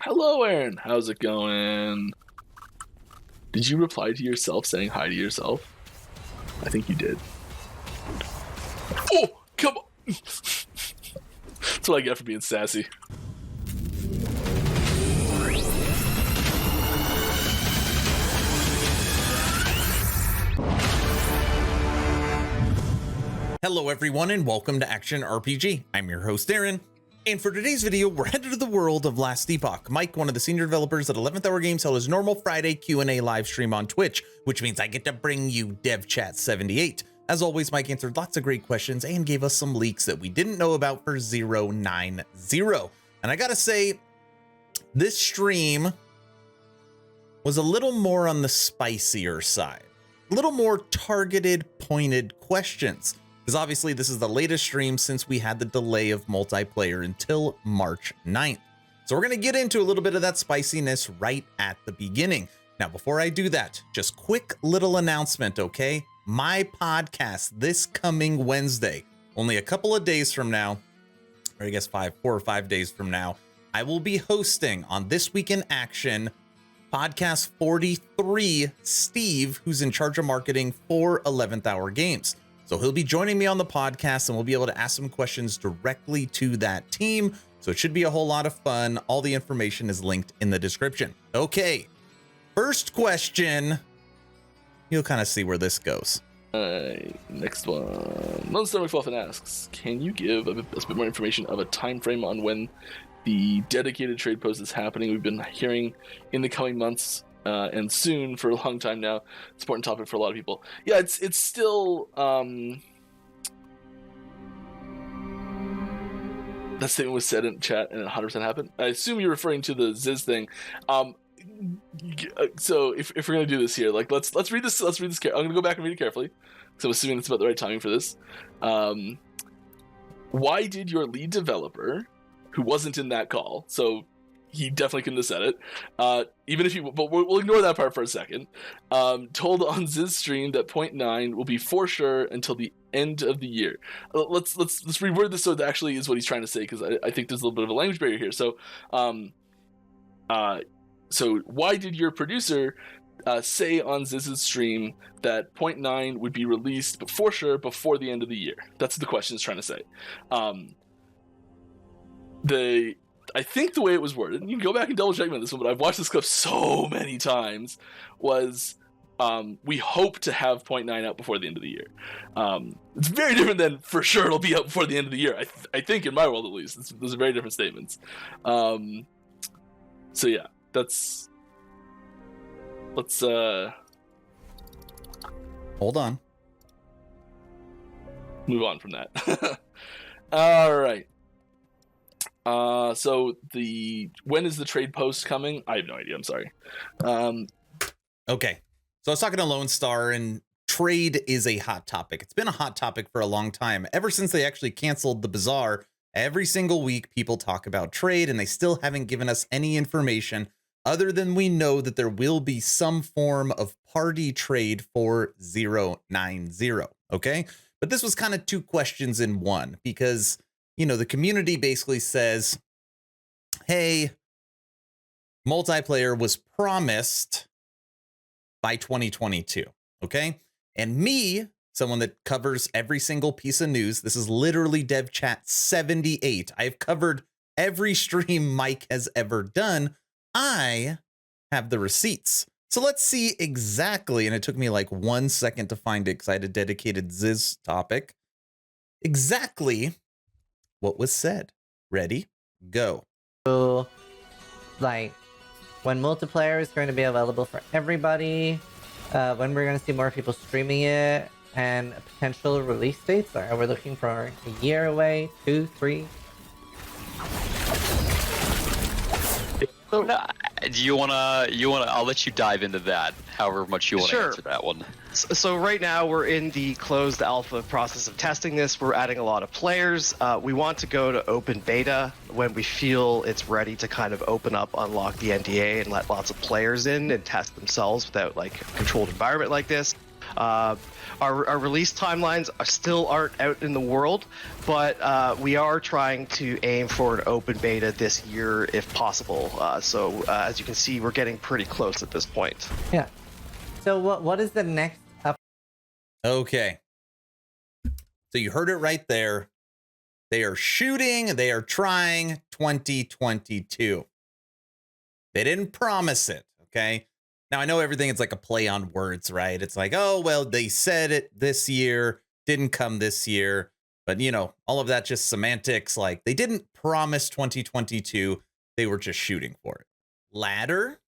Hello, Aaron. How's it going? Did you reply to yourself saying hi to yourself? I think you did. Oh, come on. That's what I get for being sassy. Hello everyone and welcome to Action RPG. I'm your host Aaron, and for today's video we're headed to the world of Last Epoch. Mike, one of the senior developers at 11th Hour Games, held his normal Friday Q&A live stream on Twitch, which means I get to bring you Dev Chat 78. As always, Mike answered lots of great questions and gave us some leaks that we didn't know about for 090. And I gotta say, this stream was a little more on the spicier side, a little more targeted, pointed questions. Because obviously this is the latest stream since we had the delay of multiplayer until March 9th. So we're going to get into a little bit of that spiciness right at the beginning. Now, before I do that, just quick little announcement, okay? My podcast this coming Wednesday, only a couple of days from now, or I guess 4 or 5 days from now, I will be hosting on This Week in Action podcast 43, Steve, who's in charge of marketing for 11th Hour Games. So he'll be joining me on the podcast and we'll be able to ask some questions directly to that team. So it should be a whole lot of fun. All the information is linked in the description. Okay, first question. You'll kind of see where this goes. Next one. Lone Star McFluffin asks, can you give a bit more information of a time frame on when the dedicated trade post is happening? We've been hearing in the coming months and soon for a long time now. It's an important topic for a lot of people. Yeah, it's still that statement was said in chat and it 100% happened. I assume you're referring to the Ziz thing. So if we're gonna do this here, like let's read this. I'm gonna go back and read it carefully because I'm assuming it's about the right timing for this. Why did your lead developer, who wasn't in that call, so he definitely couldn't have said it, even if but we'll ignore that part for a second, told on Ziz stream that 0.9 will be for sure until the end of the year. Let's reword this so it actually is what he's trying to say, because I think there's a little bit of a language barrier here. So so why did your producer say on Ziz's stream that 0.9 would be released for sure before the end of the year? That's the question he's trying to say. I think the way it was worded, and you can go back and double check me on this one, but I've watched this clip so many times, was we hope to have 0.9 out before the end of the year. It's very different than for sure it'll be out before the end of the year. I think in my world at least, those are very different statements. So yeah, let's Hold on. move on from that. All right. So when is the trade post coming? I have no idea. I'm sorry. Okay, so I was talking to Lone Star, and trade is a hot topic. It's been a hot topic for a long time. Ever since they actually canceled the Bazaar, every single week people talk about trade, and they still haven't given us any information other than we know that there will be some form of party trade for 090. Okay, but this was kind of two questions in one, because you know, the community basically says, hey, multiplayer was promised by 2022, okay? And me, someone that covers every single piece of news, this is literally Dev Chat 78. I've covered every stream Mike has ever done. I have the receipts. So let's see exactly, and it took me like 1 second to find it because I had a dedicated Ziz topic, exactly what was said. Ready? Go. So, like, when multiplayer is going to be available for everybody, when we're going to see more people streaming it, and potential release dates. Are we looking for a year away, 2, 3? Do you wanna? I'll let you dive into that. However much you want to answer that one. So right now we're in the closed alpha process of testing this. We're adding a lot of players. We want to go to open beta when we feel it's ready to kind of open up, unlock the NDA, and let lots of players in and test themselves without like a controlled environment like this. Our release timelines still aren't out in the world, but we are trying to aim for an open beta this year if possible. So as you can see, we're getting pretty close at this point. Yeah. So what is the next up? Okay. So you heard it right there. They are shooting, they are trying 2022. They didn't promise it, okay? Now, I know everything is like a play on words, right? It's like, oh, well, they said it this year, didn't come this year. But, you know, all of that just semantics. Like, they didn't promise 2022. They were just shooting for it. Ladder?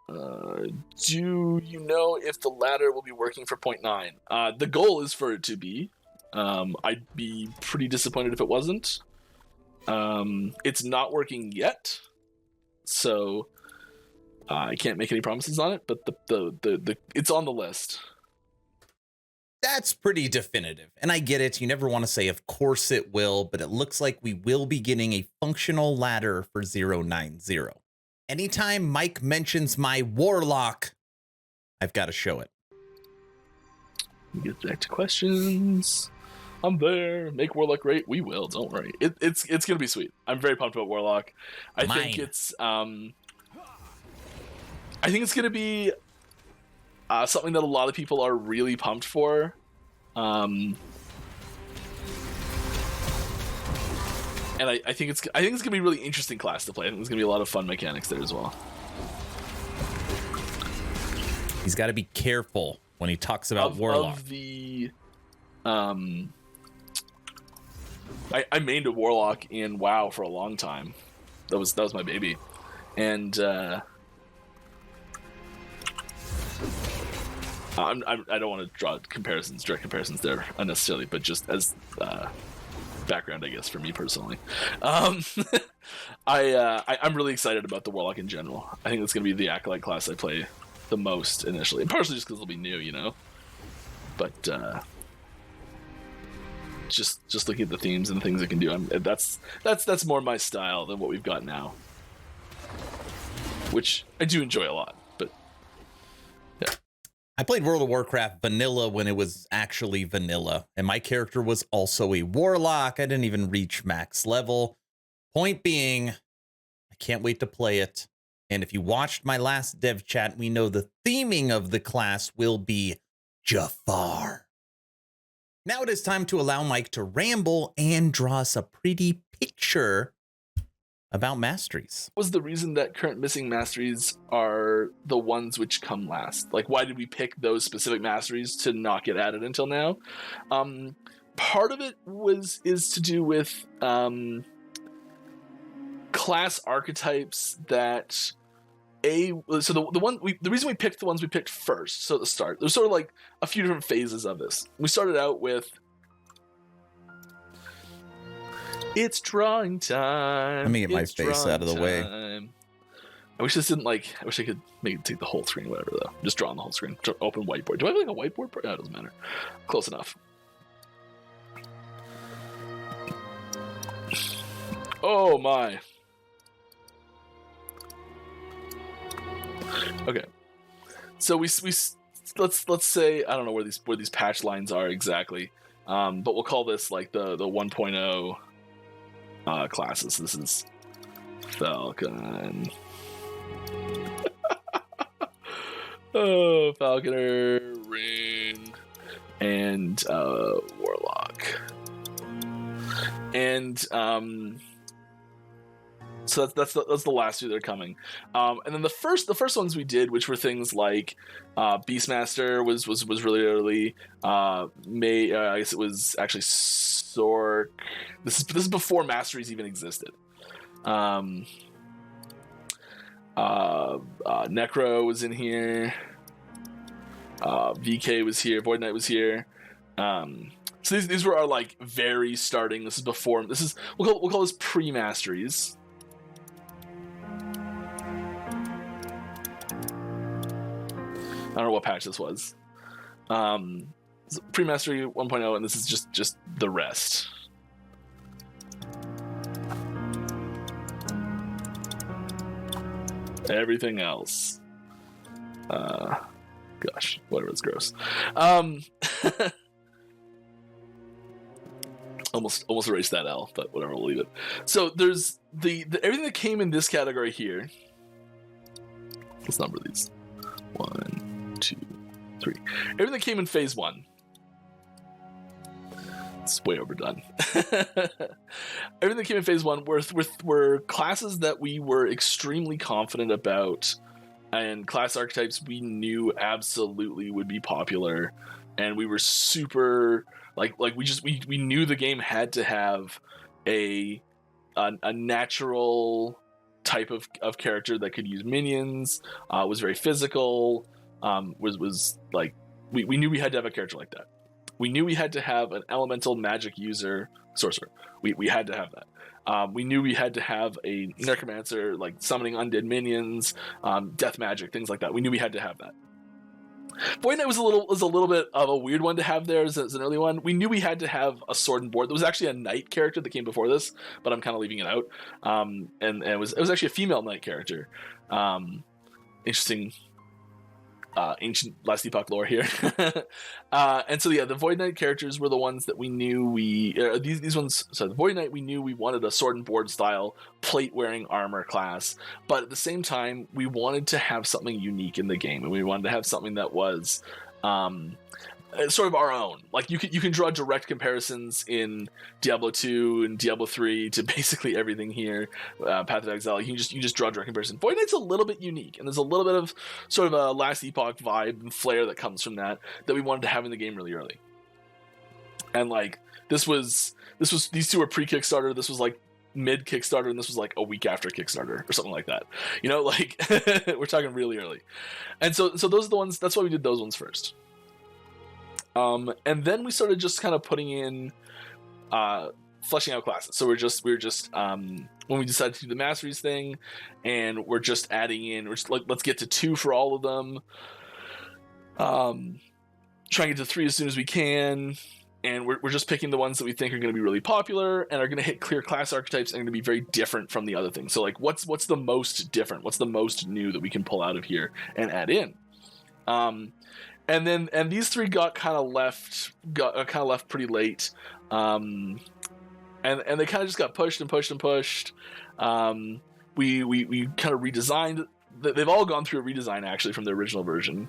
Do you know if the ladder will be working for 0.9? The goal is for it to be. I'd be pretty disappointed if it wasn't. It's not working yet, so I can't make any promises on it. But the it's on the list. That's pretty definitive. And I get it. You never want to say, of course it will, but it looks like we will be getting a functional ladder for 090. Anytime Mike mentions my Warlock, I've got to show it. Get back to questions. I'm there. Make Warlock great. We will. Don't worry. It's gonna be sweet. I'm very pumped about Warlock. I think it's gonna be something that a lot of people are really pumped for. And I think it's gonna be a really interesting class to play. I think there's gonna be a lot of fun mechanics there as well. He's got to be careful when he talks about Warlock. Of the I mained a Warlock in WoW for a long time. That was my baby, and I don't want to draw direct comparisons there unnecessarily, but just as background, I guess, for me personally, I'm really excited about the Warlock in general. I think it's going to be the Acolyte class I play the most initially, and partially just because it'll be new, you know. But just looking at the themes and the things it can do, that's more my style than what we've got now, which I do enjoy a lot. But yeah, I played World of Warcraft vanilla when it was actually vanilla, and my character was also a Warlock. I didn't even reach max level. Point being, I can't wait to play it. And if you watched my last dev chat, we know the theming of the class will be Jafar. Now it is time to allow Mike to ramble and draw us a pretty picture about Masteries. what was the reason that current missing Masteries are the ones which come last? Like, why did we pick those specific Masteries to not get added until now? Part of it is to do with class archetypes that the reason we picked the ones we picked first, so at the start, there's sort of like a few different phases of this. We started out with it's drawing time. Let me get my face out of the way. I wish this didn't I wish I could make it take the whole screen, whatever though. Just draw on the whole screen. Open whiteboard. Do I have like a whiteboard? No, it doesn't matter. Close enough. Oh my. Okay, so we let's say, I don't know where these patch lines are exactly, but we'll call this like the 1.0 classes. This is Falcon. Oh, Falconer, Ring, and Warlock, and so that's the last two that are coming, and then the first ones we did, which were things like Beastmaster was really early. I guess it was actually Sork. This is before Masteries even existed. Necro was in here. VK was here. Void Knight was here. So these were our like very starting. This is before. We'll call this pre-Masteries. I don't know what patch this was. Pre-Mastery 1.0, and this is just the rest. Everything else. Gosh, whatever, it's gross. Almost erased that L, but whatever, we'll leave it. So there's the everything that came in this category here. Let's number these. 1, 2, 3. Everything that came in phase 1. It's way overdone. Everything that came in phase 1 were classes that we were extremely confident about, and class archetypes we knew absolutely would be popular, and we were super like we knew the game had to have a natural type of character that could use minions, was very physical, was like we knew we had to have a character like that. We knew we had to have an elemental magic user sorcerer. We had to have that. We knew we had to have a necromancer, like summoning undead minions, death magic, things like that. We knew we had to have that. Void Knight was a little bit of a weird one to have there as an early one. We knew we had to have a sword and board. There was actually a knight character that came before this, but I'm kind of leaving it out. And it was actually a female knight character. Interesting. Ancient Last Epoch lore here. And so yeah, the Void Knight characters were the ones that we knew these ones. So the Void Knight, we knew we wanted a sword and board style plate wearing armor class, but at the same time we wanted to have something unique in the game, and we wanted to have something that was sort of our own. Like you can draw direct comparisons in Diablo 2 and Diablo 3 to basically everything here. Path of Exile, you just draw direct comparison. Void Knight's a little bit unique, and there's a little bit of sort of a Last Epoch vibe and flair that comes from that we wanted to have in the game really early. And like this was these two were pre-Kickstarter. This was like mid Kickstarter, and this was like a week after Kickstarter or something like that. You know, like we're talking really early. And so those are the ones. That's why we did those ones first. And then we started just kind of putting in, fleshing out classes. So we were just when we decided to do the Masteries thing, and we're just adding in, we're just like, let's get to 2 for all of them. Try and get to 3 as soon as we can. And we're just picking the ones that we think are going to be really popular and are going to hit clear class archetypes and are going to be very different from the other things. So like, what's the most different? What's the most new that we can pull out of here and add in? And these 3 got kind of left pretty late, and they kind of just got pushed and pushed and pushed. We kind of redesigned. They've all gone through a redesign actually from the original version,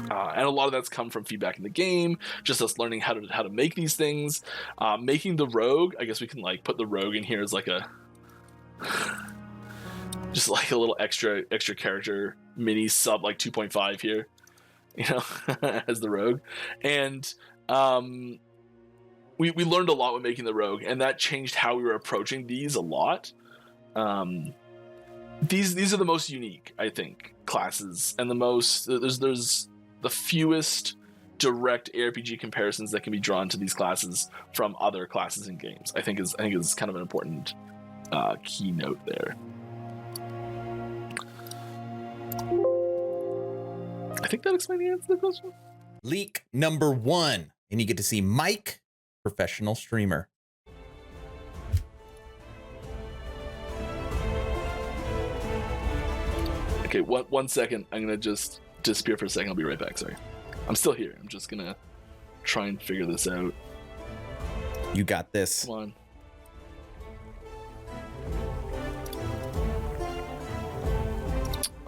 and a lot of that's come from feedback in the game, just us learning how to make these things. Making the rogue, I guess we can like put the rogue in here as like just like a little extra character mini sub like 2.5 here. You know, as the rogue. And we learned a lot when making the rogue, and that changed how we were approaching these a lot. These are the most unique, I think, classes, and the most there's the fewest direct ARPG comparisons that can be drawn to these classes from other classes in games. I think is kind of an important keynote there. I think that explains the answer to the question. Leak number 1, and you get to see Mike, professional streamer. Okay, one second. I'm gonna just disappear for a second. I'll be right back. Sorry, I'm still here. I'm just gonna try and figure this out. You got this. Come on.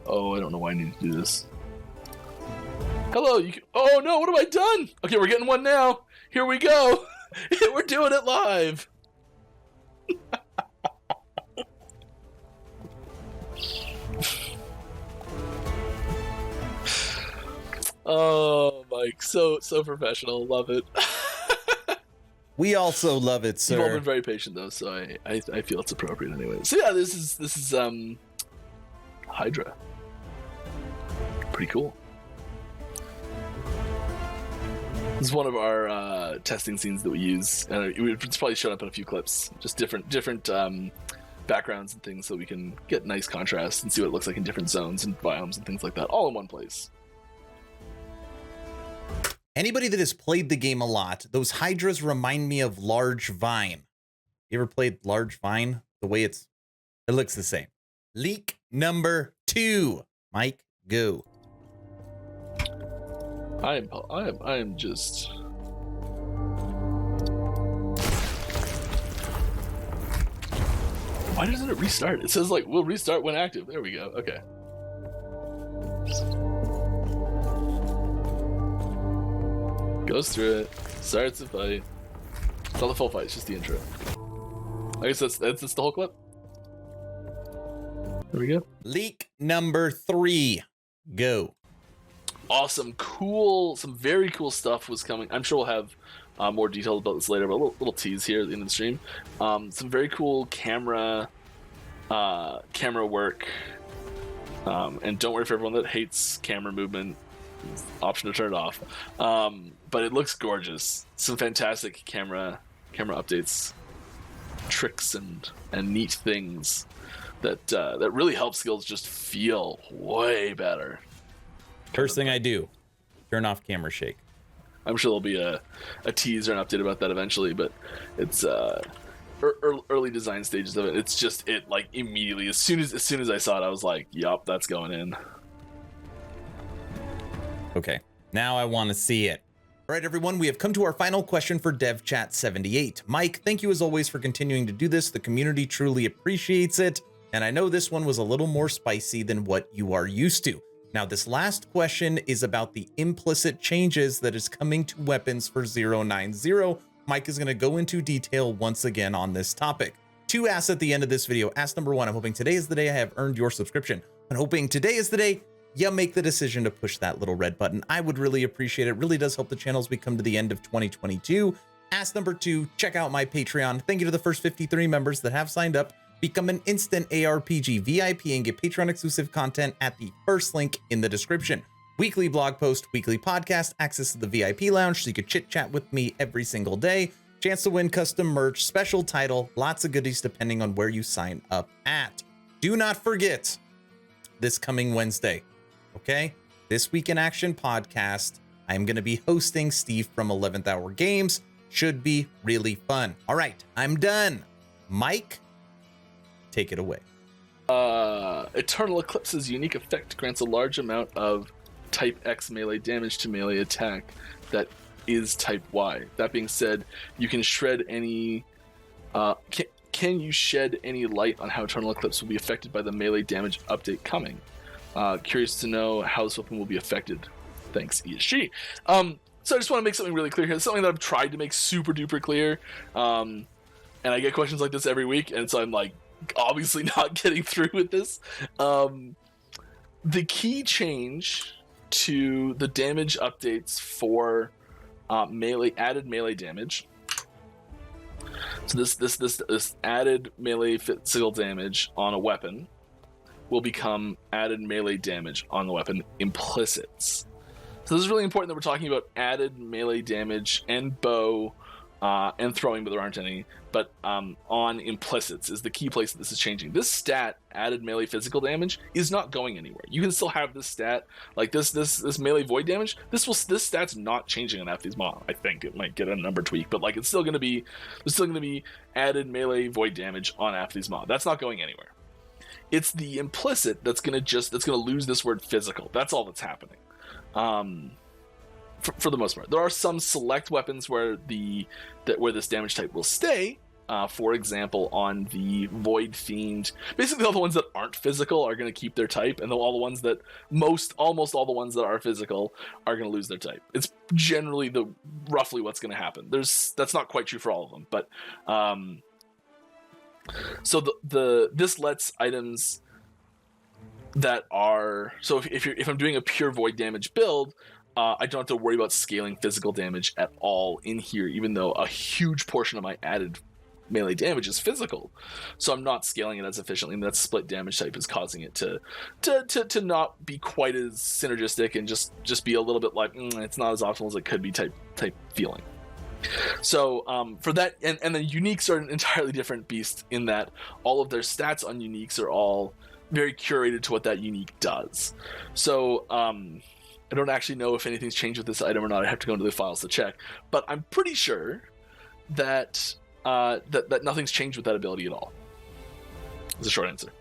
Oh, I don't know why I need to do this. Hello, you can... Oh no, what have I done? Okay, we're getting one now. Here we go. We're doing it live. Oh, Mike, so professional. Love it. We also love it, sir. You've all been very patient though, so I feel it's appropriate anyway. So yeah, this is Hydra. Pretty cool. This is one of our testing scenes that we use, and it's probably shown up in a few clips. Just different backgrounds and things, so we can get nice contrast and see what it looks like in different zones and biomes and things like that, all in one place. Anybody that has played the game a lot, those Hydras remind me of Large Vine. You ever played Large Vine? The way it looks the same. Leak number 2. Mike, go. I am just. Why doesn't it restart? It says like we'll restart when active. There we go. Okay. Goes through it, starts the fight. It's not the full fight, it's just the intro. I guess that's the whole clip. There we go. Leak number 3. Go. Awesome, cool, some very cool stuff was coming. I'm sure we'll have more details about this later, but a little tease here at the end of the stream. Some very cool camera work. And don't worry for everyone that hates camera movement. Option to turn it off. But it looks gorgeous. Some fantastic camera updates, tricks and neat things that really help skills just feel way better. First thing I do, turn off camera shake. I'm sure there'll be a tease or an update about that eventually, but it's early design stages of it. It's just like immediately as soon as I saw it, I was like, yup, that's going in. Okay, now I want to see it. All right, everyone, we have come to our final question for Dev Chat 78. Mike, thank you as always for continuing to do this. The community truly appreciates it. And I know this one was a little more spicy than what you are used to. Now, this last question is about the implicit changes that is coming to weapons for 090. Mike is going to go into detail once again on this topic. 2 asks at the end of this video. Ask number 1, I'm hoping today is the day I have earned your subscription. I'm hoping today is the day you make the decision to push that little red button. I would really appreciate it. It really does help the channel as we come to the end of 2022. Ask number 2, check out my Patreon. Thank you to the first 53 members that have signed up. Become an instant ARPG VIP and get Patreon exclusive content at the first link in the description. Weekly blog post, weekly podcast, access to the VIP lounge so you could chit chat with me every single day. Chance to win custom merch, special title, lots of goodies depending on where you sign up at. Do not forget this coming Wednesday, okay? This Week in Action podcast, I'm going to be hosting Steve from 11th Hour Games. Should be really fun. All right, I'm done. Mike, take it away. Eternal Eclipse's unique effect grants a large amount of type X melee damage to melee attack that is type Y. That being said, you can shred any... Can you shed any light on how Eternal Eclipse will be affected by the melee damage update coming? Curious to know how this weapon will be affected. Thanks, ESG. So I just want to make something really clear here. It's something that I've tried to make super duper clear. And I get questions like this every week, and so I'm like, obviously not getting through with this. The key change to the damage updates for added melee damage. So this added melee physical damage on a weapon will become added melee damage on the weapon implicits. So this is really important that we're talking about added melee damage and bow and throwing, but there aren't any. But on implicits is the key place that this is changing. This stat, added melee physical damage, is not going anywhere. You can still have this stat, like this melee void damage. This stat's not changing on Aphthys Maw. I think it might get a number tweak, but like it's still gonna be added melee void damage on Aphthys Maw. That's not going anywhere. It's the implicit that's gonna lose this word physical. That's all that's happening. For the most part, there are some select weapons where this damage type will stay. For example, on the Void Fiend, basically all the ones that aren't physical are going to keep their type, and all the ones that almost all the ones that are physical are going to lose their type. It's generally roughly what's going to happen. That's not quite true for all of them, but so this lets items that are if I'm doing a pure void damage build. I don't have to worry about scaling physical damage at all in here, even though a huge portion of my added melee damage is physical. So I'm not scaling it as efficiently, and that split damage type is causing it to not be quite as synergistic and just be a little bit like it's not as optimal as it could be type feeling. So for that, and then uniques are an entirely different beast in that all of their stats on uniques are all very curated to what that unique does. So I don't actually know if anything's changed with this item or not. I have to go into the files to check, but I'm pretty sure that that nothing's changed with that ability at all. Is the short answer.